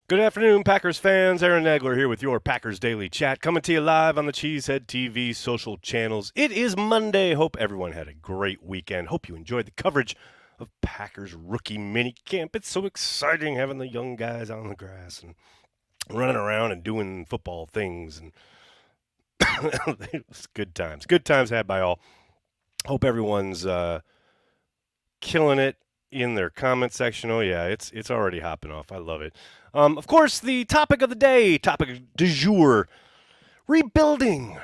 Good afternoon, Packers fans. Aaron Nagler here with your Packers Daily Chat, coming to you live on the Cheesehead TV social channels. It is Monday. Hope everyone had a great weekend. Hope you enjoyed the coverage of Packers rookie mini camp. It's so exciting having the young guys on the grass and running around and doing football things. And it's good times. Good times had by all. Hope everyone's killing it in their comment section. Oh yeah, it's already hopping off. I love it. Of course, the topic of the day, topic du jour, rebuilding,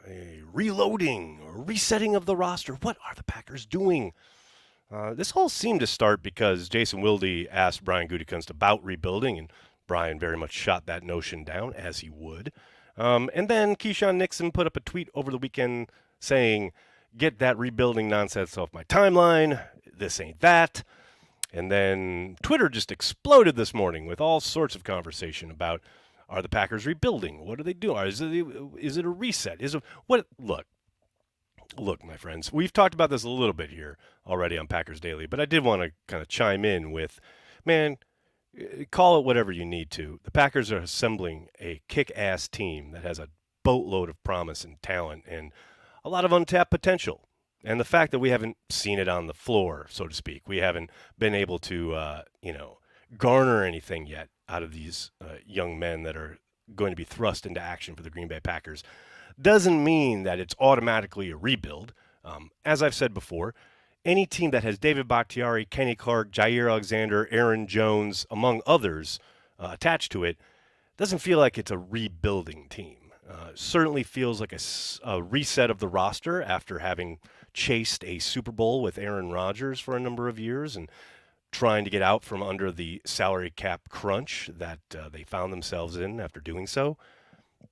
a reloading, a resetting of the roster. What are the Packers doing? This all seemed to start because Jason Wilde asked Brian Gutekunst about rebuilding, and Brian very much shot that notion down, as he would. And then Keyshawn Nixon put up a tweet over the weekend saying, "Get that rebuilding nonsense off my timeline. This ain't that." And then Twitter just exploded this morning with all sorts of conversation about, are the Packers rebuilding? What are they doing? Is it a reset? Is it what? Look, my friends, we've talked about this a little bit here already on Packers Daily, but I did want to kind of chime in with, man, call it whatever you need to. The Packers are assembling a kick-ass team that has a boatload of promise and talent and a lot of untapped potential. And the fact that we haven't seen it on the floor, so to speak, we haven't been able to, garner anything yet out of these young men that are going to be thrust into action for the Green Bay Packers, doesn't mean that it's automatically a rebuild. As I've said before, any team that has David Bakhtiari, Kenny Clark, Jair Alexander, Aaron Jones, among others, attached to it, doesn't feel like it's a rebuilding team. Certainly feels like a reset of the roster after having chased a Super Bowl with Aaron Rodgers for a number of years and trying to get out from under the salary cap crunch that they found themselves in after doing so.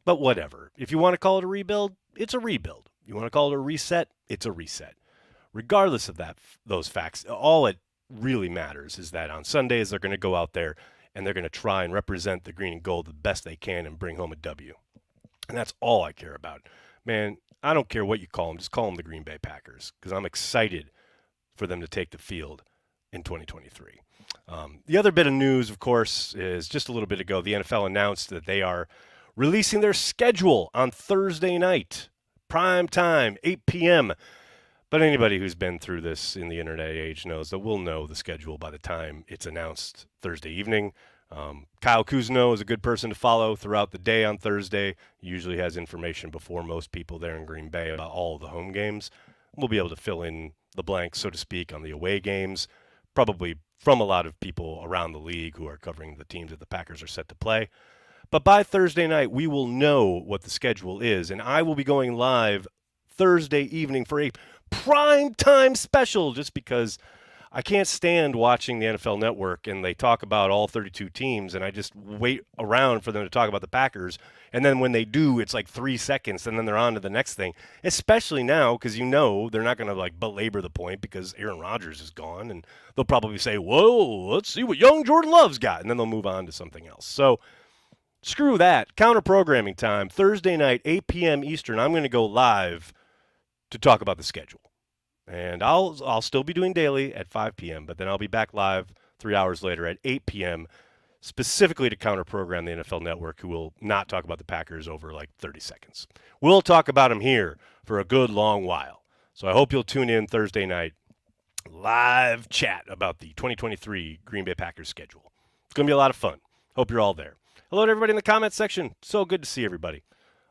But whatever. If you want to call it a rebuild, it's a rebuild. You want to call it a reset, it's a reset. Regardless of those facts, all it really matters is that on Sundays they're going to go out there and they're going to try and represent the green and gold the best they can and bring home a W. And that's all I care about. Man, I don't care what you call them. Just call them the Green Bay Packers because I'm excited for them to take the field in 2023. The other bit of news, of course, is just a little bit ago, the NFL announced that they are releasing their schedule on Thursday night, prime time, 8 p.m. But anybody who's been through this in the internet age knows that we'll know the schedule by the time it's announced Thursday evening. Kyle Kuzno is a good person to follow throughout the day on Thursday. He usually has information before most people there in Green Bay about all the home games. We'll be able to fill in the blanks, so to speak, on the away games, probably from a lot of people around the league who are covering the teams that the Packers are set to play. But by Thursday night, we will know what the schedule is, and I will be going live Thursday evening for a prime time special just because I can't stand watching the NFL Network and they talk about all 32 teams and I just wait around for them to talk about the Packers. And then when they do, it's like 3 seconds and then they're on to the next thing, especially now because they're not going to like belabor the point because Aaron Rodgers is gone and they'll probably say, whoa, let's see what young Jordan Love's got. And then they'll move on to something else. So screw that. Counter programming time, Thursday night, 8 p.m. Eastern. I'm going to go live to talk about the schedule. And I'll still be doing daily at 5 p.m., but then I'll be back live 3 hours later at 8 p.m., specifically to counter program the NFL Network, who will not talk about the Packers over like 30 seconds. We'll talk about them here for a good long while. So I hope you'll tune in Thursday night, live chat about the 2023 Green Bay Packers schedule. It's going to be a lot of fun. Hope you're all there. Hello to everybody in the comments section. So good to see everybody.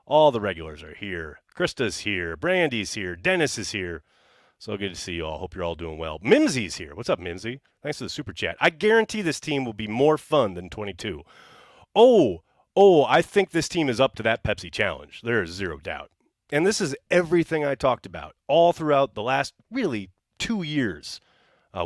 All the regulars are here. Krista's here. Brandy's here. Dennis is here. So good to see you all. Hope you're all doing well. Mimsy's here. What's up, Mimsy? Thanks for the super chat. I guarantee this team will be more fun than 22. Oh, I think this team is up to that Pepsi challenge. There is zero doubt. And this is everything I talked about all throughout the last really 2 years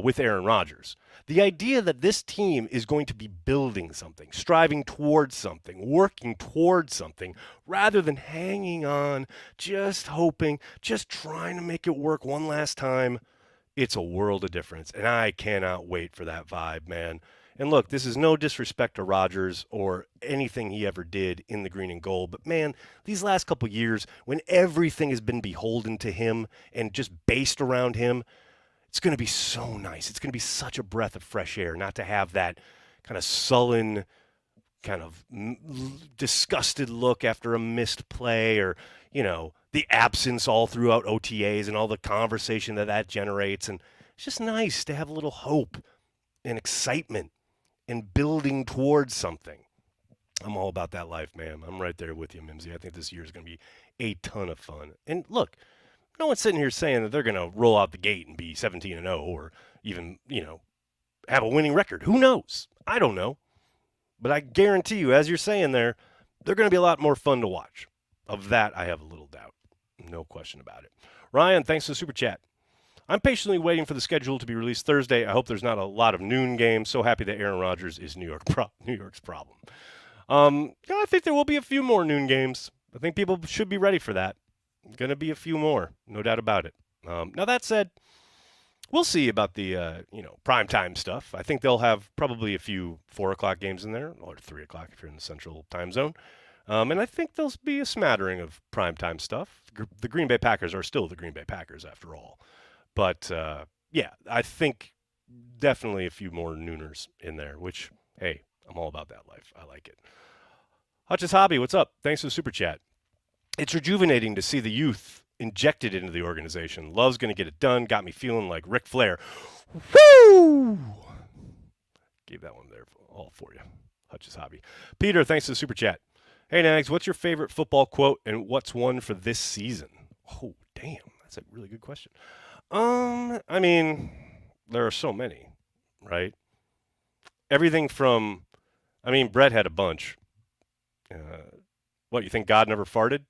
with Aaron Rodgers. The idea that this team is going to be building something, striving towards something, working towards something, rather than hanging on, just hoping, just trying to make it work one last time, it's a world of difference. And I cannot wait for that vibe, man. And look, this is no disrespect to Rodgers or anything he ever did in the green and gold, but man, these last couple years, when everything has been beholden to him and just based around him, it's going to be so nice. It's going to be such a breath of fresh air not to have that kind of sullen, kind of disgusted look after a missed play, or the absence all throughout OTAs and all the conversation that generates. And it's just nice to have a little hope and excitement and building towards something. I'm all about that life, man. I'm right there with you, Mimsy. I think this year is going to be a ton of fun. And look, no one's sitting here saying that they're going to roll out the gate and be 17-0 or even, have a winning record. Who knows? I don't know. But I guarantee you, as you're saying there, they're going to be a lot more fun to watch. Of that, I have a little doubt. No question about it. Ryan, thanks for the super chat. I'm patiently waiting for the schedule to be released Thursday. I hope there's not a lot of noon games. So happy that Aaron Rodgers is New York's problem. I think there will be a few more noon games. I think people should be ready for that. Going to be a few more, no doubt about it. Now that said, we'll see about the primetime stuff. I think they'll have probably a few 4 o'clock games in there, or 3 o'clock if you're in the Central Time Zone. And I think there'll be a smattering of primetime stuff. The Green Bay Packers are still the Green Bay Packers after all. But I think definitely a few more nooners in there, which, hey, I'm all about that life. I like it. Hutch's Hobby, what's up? Thanks for the super chat. It's rejuvenating to see the youth injected into the organization. Love's going to get it done. Got me feeling like Ric Flair. Woo! Gave that one there all for you. Hutch's Hobby. Peter, thanks for the super chat. Hey, Nags, what's your favorite football quote and what's one for this season? Oh, damn. That's a really good question. I mean, there are so many, right? Everything from, Brett had a bunch. What, you think God never farted?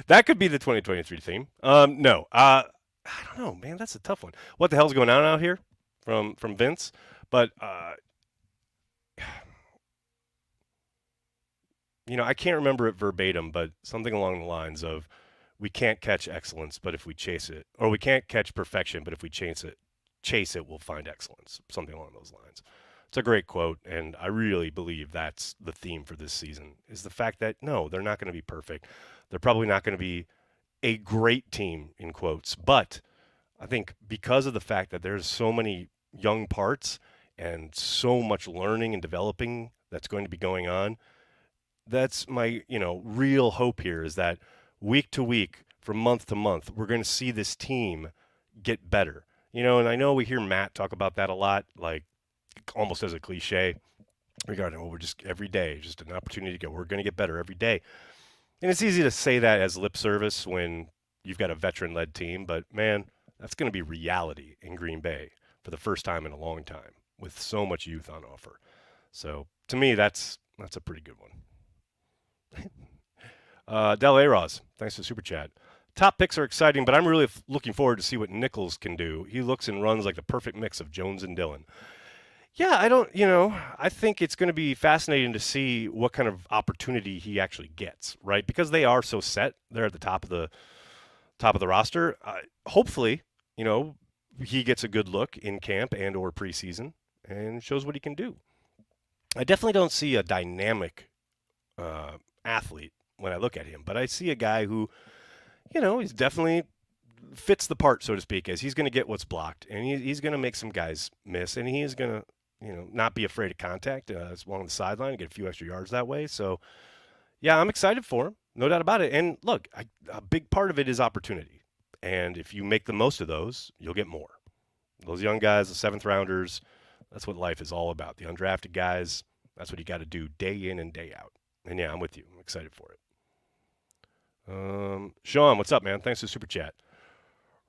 That could be the 2023 theme. No. I don't know, man. That's a tough one. What the hell's going on out here from Vince? But, I can't remember it verbatim, but something along the lines of, we can't catch excellence, but if we chase it, or we can't catch perfection, but if we chase it, we'll find excellence. Something along those lines. It's a great quote, and I really believe that's the theme for this season, is the fact that, no, they're not going to be perfect. They're probably not going to be a great team, in quotes, but I think because of the fact that there's so many young parts and so much learning and developing that's going to be going on, that's my, real hope here is that week to week, from month to month, we're going to see this team get better. And I know we hear Matt talk about that a lot, like almost as a cliche regarding, we're just every day, just an opportunity to we're going to get better every day. And it's easy to say that as lip service when you've got a veteran-led team, but man, that's going to be reality in Green Bay for the first time in a long time with so much youth on offer. So to me, that's a pretty good one. Del Aros, thanks for the super chat. Top picks are exciting, but I'm really looking forward to see what Nichols can do. He looks and runs like the perfect mix of Jones and Dillon. Yeah, I think it's going to be fascinating to see what kind of opportunity he actually gets, right? Because they are so set. They're at the top of the roster. Hopefully, he gets a good look in camp and or preseason and shows what he can do. I definitely don't see a dynamic athlete when I look at him, but I see a guy who, he's definitely fits the part, so to speak, as he's going to get what's blocked, and he's going to make some guys miss, and he is going to, not be afraid of contact along the sideline and get a few extra yards that way. So, yeah, I'm excited for him, no doubt about it. And look, a big part of it is opportunity, and if you make the most of those, you'll get more. Those young guys, the seventh rounders, that's what life is all about. The undrafted guys, that's what you got to do day in and day out. And yeah, I'm with you. I'm excited for it. Sean, what's up, man? Thanks for the super chat.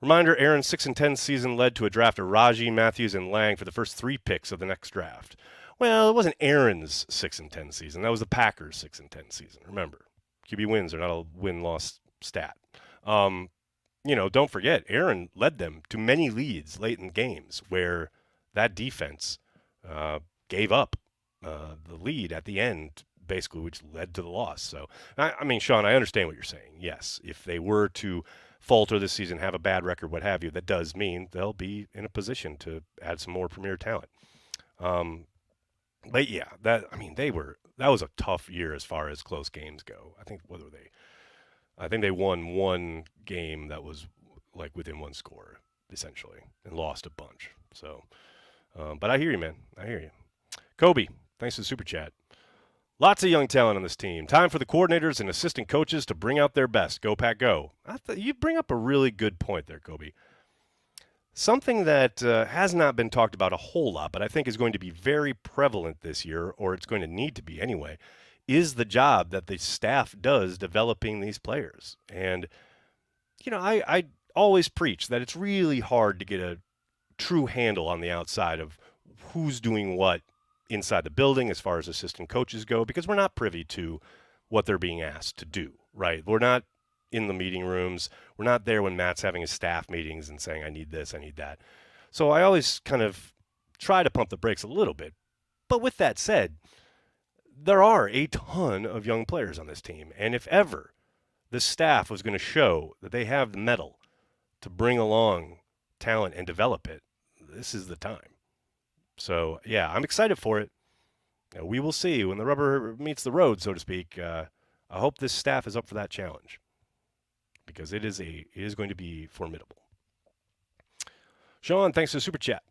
Reminder, Aaron's 6-10 season led to a draft of Raji, Matthews, and Lang for the first 3 picks of the next draft. Well, it wasn't Aaron's 6-10 season. That was the Packers' 6-10 season. Remember, QB wins are not a win-loss stat. Don't forget, Aaron led them to many leads late in games where that defense gave up the lead at the end, basically, which led to the loss. So, Sean, I understand what you're saying. Yes, if they were to falter this season, have a bad record, what have you, that does mean they'll be in a position to add some more premier talent. But yeah, that was a tough year as far as close games go. I think they won one game that was like within one score essentially and lost a bunch. So, but I hear you, man. I hear you. Kobe, Thanks for the super chat. Lots of young talent on this team. Time for the coordinators and assistant coaches to bring out their best. Go, Pack, go. You bring up a really good point there, Kobe. Something that has not been talked about a whole lot, but I think is going to be very prevalent this year, or it's going to need to be anyway, is the job that the staff does developing these players. And, I always preach that it's really hard to get a true handle on the outside of who's doing what inside the building as far as assistant coaches go, because we're not privy to what they're being asked to do, right? We're not in the meeting rooms. We're not there when Matt's having his staff meetings and saying, I need this, I need that. So I always kind of try to pump the brakes a little bit. But with that said, there are a ton of young players on this team. And if ever the staff was going to show that they have the mettle to bring along talent and develop it, this is the time. So, yeah, I'm excited for it. We will see when the rubber meets the road, so to speak. I hope this staff is up for that challenge because it is going to be formidable. Sean, thanks for the super chat.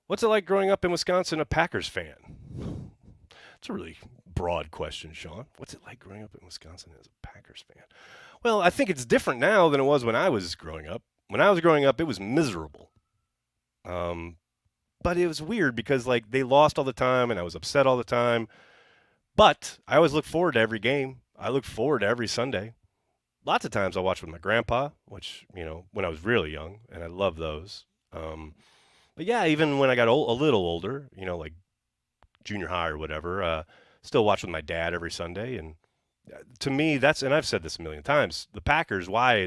What's it like growing up in Wisconsin, a Packers fan? It's a really broad question, Sean. What's it like growing up in Wisconsin as a Packers fan? Well, I think it's different now than it was when I was growing up. When I was growing up, it was miserable. But it was weird because, they lost all the time, and I was upset all the time. But I always look forward to every game. I look forward to every Sunday. Lots of times I watched with my grandpa, which, when I was really young, and I love those. But, yeah, even when I got a little older, like junior high or whatever, still watch with my dad every Sunday. And to me, and I've said this a million times, the Packers, why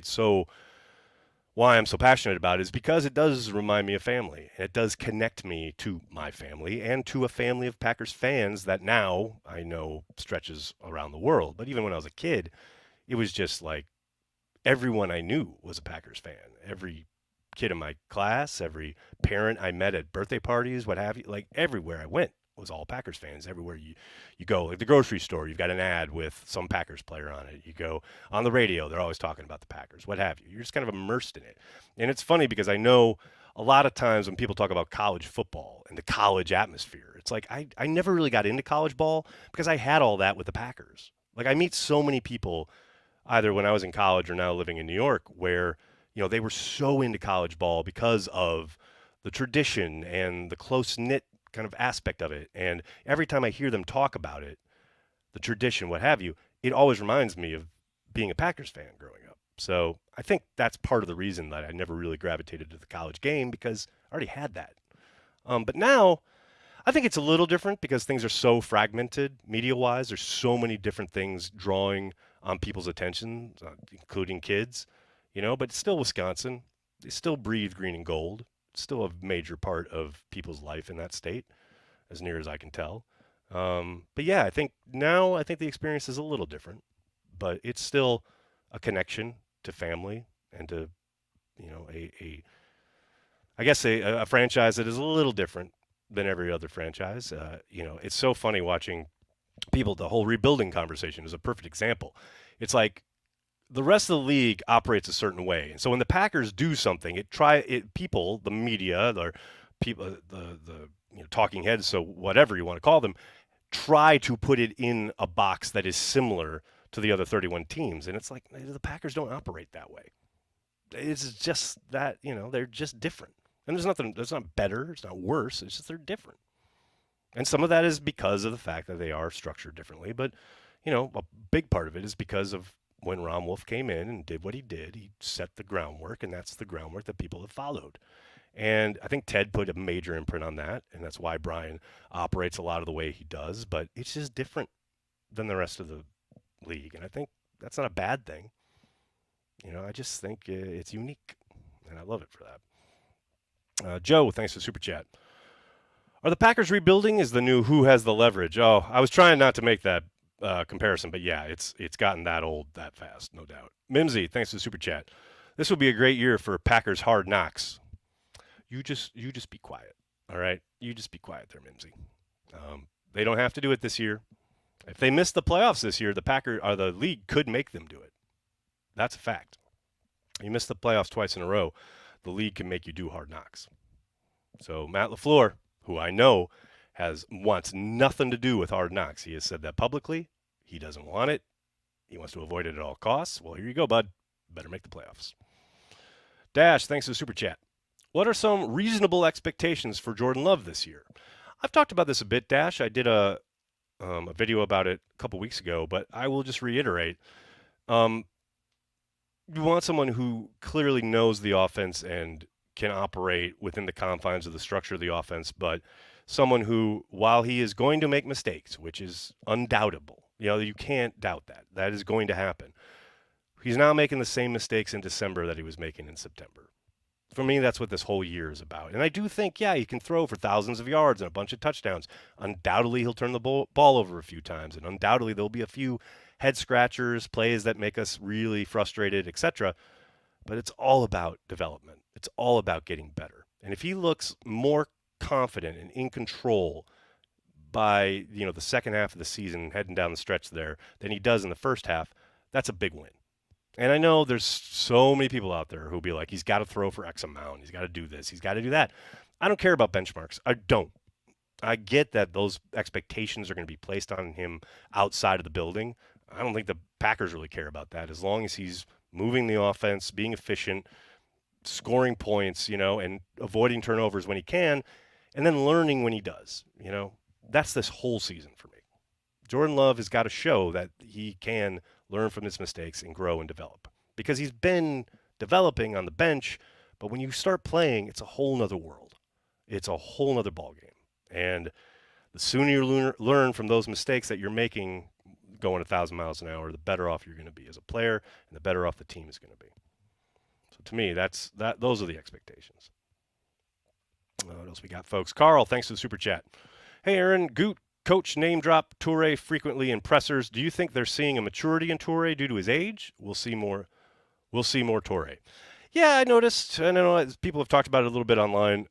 I'm so passionate about it is because it does remind me of family, and it does connect me to my family and to a family of Packers fans that now I know stretches around the world. But even when I was a kid, it was just like everyone I knew was a Packers fan. Every kid in my class, every parent I met at birthday parties, what have you, everywhere I went was all Packers fans. Everywhere you go, like the grocery store, you've got an ad with some Packers player on it. You go on the radio, they're always talking about the Packers, what have you. You're just kind of immersed in it. And it's funny because I know a lot of times when people talk about college football and the college atmosphere, it's like I never really got into college ball because I had all that with the Packers. I meet so many people either when I was in college or now living in New York where, they were so into college ball because of the tradition and the close-knit kind of aspect of it. And every time I hear them talk about it, the tradition, what have you, it always reminds me of being a Packers fan growing up. So I think that's part of the reason that I never really gravitated to the college game because I already had that. But now I think it's a little different because things are so fragmented media-wise. There's so many different things drawing on people's attention, including kids, but it's still Wisconsin. They still breathe green and gold. Still a major part of people's life in that state, as near as I can tell. But yeah, I think the experience is a little different, but it's still a connection to family and to, a franchise that is a little different than every other franchise. It's so funny watching people. The whole rebuilding conversation is a perfect example. It's like the rest of the league operates a certain way. And so when the Packers do something, people, the media, or people, the talking heads, so whatever you want to call them, try to put it in a box that is similar to the other 31 teams. And it's like the Packers don't operate that way. It's just that, they're just different. And there's not better, it's not worse, it's just they're different. And some of that is because of the fact that they are structured differently. But, a big part of it is because of when Ron Wolf came in and did what he did. He set the groundwork, and that's the groundwork that people have followed. And I think Ted put a major imprint on that, and that's why Brian operates a lot of the way he does. But it's just different than the rest of the league, and I think that's not a bad thing. I just think it's unique, and I love it for that. Joe, thanks for the super chat. Are the Packers rebuilding? Is the new who has the leverage? Oh, I was trying not to make that comparison, but yeah, it's gotten that old that fast, no doubt. Mimsy, thanks for the super chat. This will be a great year for Packers hard knocks. You just be quiet, all right? You just be quiet there, Mimsy. They don't have to do it this year. If they miss the playoffs this year, the league could make them do it. That's a fact. You miss the playoffs twice in a row, the league can make you do hard knocks. So Matt LaFleur, who I know wants nothing to do with Hard Knocks. He has said that publicly. He doesn't want it. He wants to avoid it at all costs. Well, here you go, bud. Better make the playoffs. Dash, thanks for the super chat. What are some reasonable expectations for Jordan Love this year? I've talked about this a bit, Dash. I did a video about it a couple weeks ago, but I will just reiterate. You want someone who clearly knows the offense and can operate within the confines of the structure of the offense, but someone who, while he is going to make mistakes, which is undoubtable, you can't doubt that. That is going to happen. He's now making the same mistakes in December that he was making in September. For me, that's what this whole year is about. And I do think, he can throw for thousands of yards and a bunch of touchdowns. Undoubtedly, he'll turn the ball over a few times, and undoubtedly there'll be a few head scratchers, plays that make us really frustrated, etc. But it's all about development. It's all about getting better. And if he looks more confident and in control by, the second half of the season, heading down the stretch there, than he does in the first half, that's a big win. And I know there's so many people out there who'll be like, he's got to throw for X amount. He's got to do this. He's got to do that. I don't care about benchmarks. I don't. I get that those expectations are going to be placed on him outside of the building. I don't think the Packers really care about that. As long as he's moving the offense, being efficient, scoring points, and avoiding turnovers when he can, and then learning when he does. That's this whole season for me. Jordan Love has got to show that he can learn from his mistakes and grow and develop, because he's been developing on the bench, but when you start playing, it's a whole nother world. It's a whole nother ballgame. And the sooner you learn from those mistakes that you're making going 1,000 miles an hour, the better off you're going to be as a player, and the better off the team is going to be. So to me, those are the expectations. What else we got, folks? Carl, thanks for the super chat. Hey, Aaron, Goot, coach name drop Toure frequently in pressers. Do you think they're seeing a maturity in Toure due to his age? We'll see more Toure. Yeah, I noticed. I know people have talked about it a little bit online,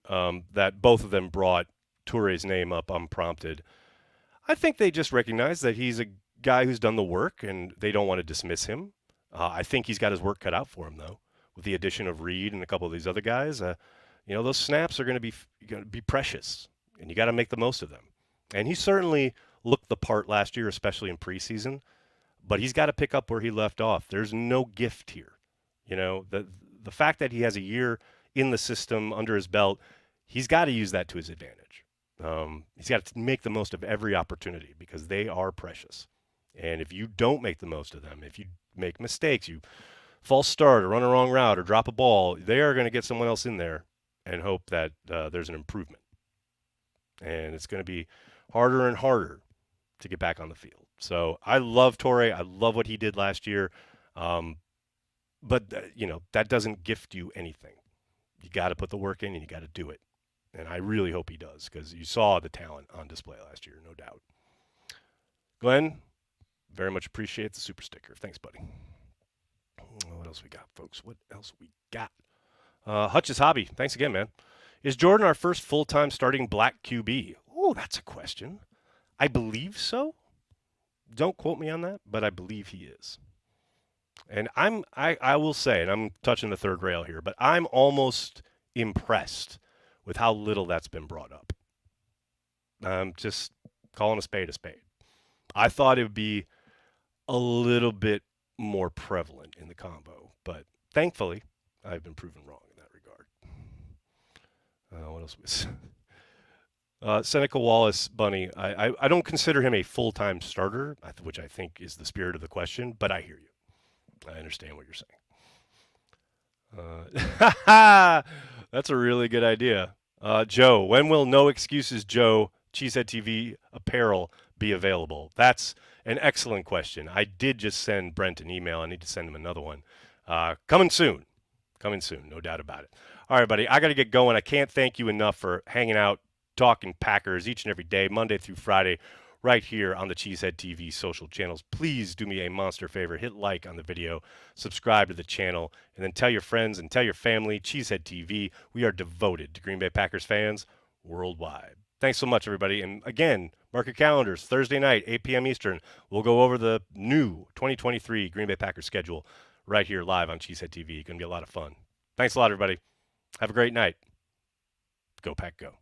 that both of them brought Toure's name up unprompted. I think they just recognize that he's a guy who's done the work, and they don't want to dismiss him. I think he's got his work cut out for him, though, with the addition of Reed and a couple of these other guys. Those snaps are going to be precious, and you got to make the most of them. And he certainly looked the part last year, especially in preseason. But he's got to pick up where he left off. There's no gift here. The fact that he has a year in the system under his belt, he's got to use that to his advantage. He's got to make the most of every opportunity, because they are precious. And if you don't make the most of them, if you make mistakes, you false start or run a wrong route or drop a ball, they are going to get someone else in there and hope that there's an improvement. And it's going to be harder and harder to get back on the field. So I love Toure. I love what he did last year. But that doesn't gift you anything. You got to put the work in, and you got to do it. And I really hope he does, because you saw the talent on display last year, no doubt. Glenn, very much appreciate the super sticker. Thanks, buddy. What else we got, folks? What else we got? Hutch's Hobby. Thanks again, man. Is Jordan our first full-time starting black QB? Oh, that's a question. I believe so. Don't quote me on that, but I believe he is. And I will say, and I'm touching the third rail here, but I'm almost impressed with how little that's been brought up. I'm just calling a spade a spade. I thought it would be a little bit more prevalent in the combo, but thankfully, I've been proven wrong in that regard. What else was Seneca Wallace, Bunny, I don't consider him a full-time starter, which I think is the spirit of the question, but I hear you. I understand what you're saying. That's a really good idea. Joe, when will No Excuses Joe Cheesehead TV apparel be available? That's an excellent question. I did just send Brent an email. I need to send him another one. Coming soon, no doubt about it. All right, buddy, I got to get going. I can't thank you enough for hanging out, talking Packers each and every day, Monday through Friday, right here on the Cheesehead TV social channels. Please do me a monster favor. Hit like on the video, subscribe to the channel, and then tell your friends and tell your family. Cheesehead TV, we are devoted to Green Bay Packers fans worldwide. Thanks so much, everybody. And again, mark your calendars, Thursday night, 8 p.m. Eastern. We'll go over the new 2023 Green Bay Packers schedule right here live on Cheesehead TV. Going to be a lot of fun. Thanks a lot, everybody. Have a great night. Go Pack Go.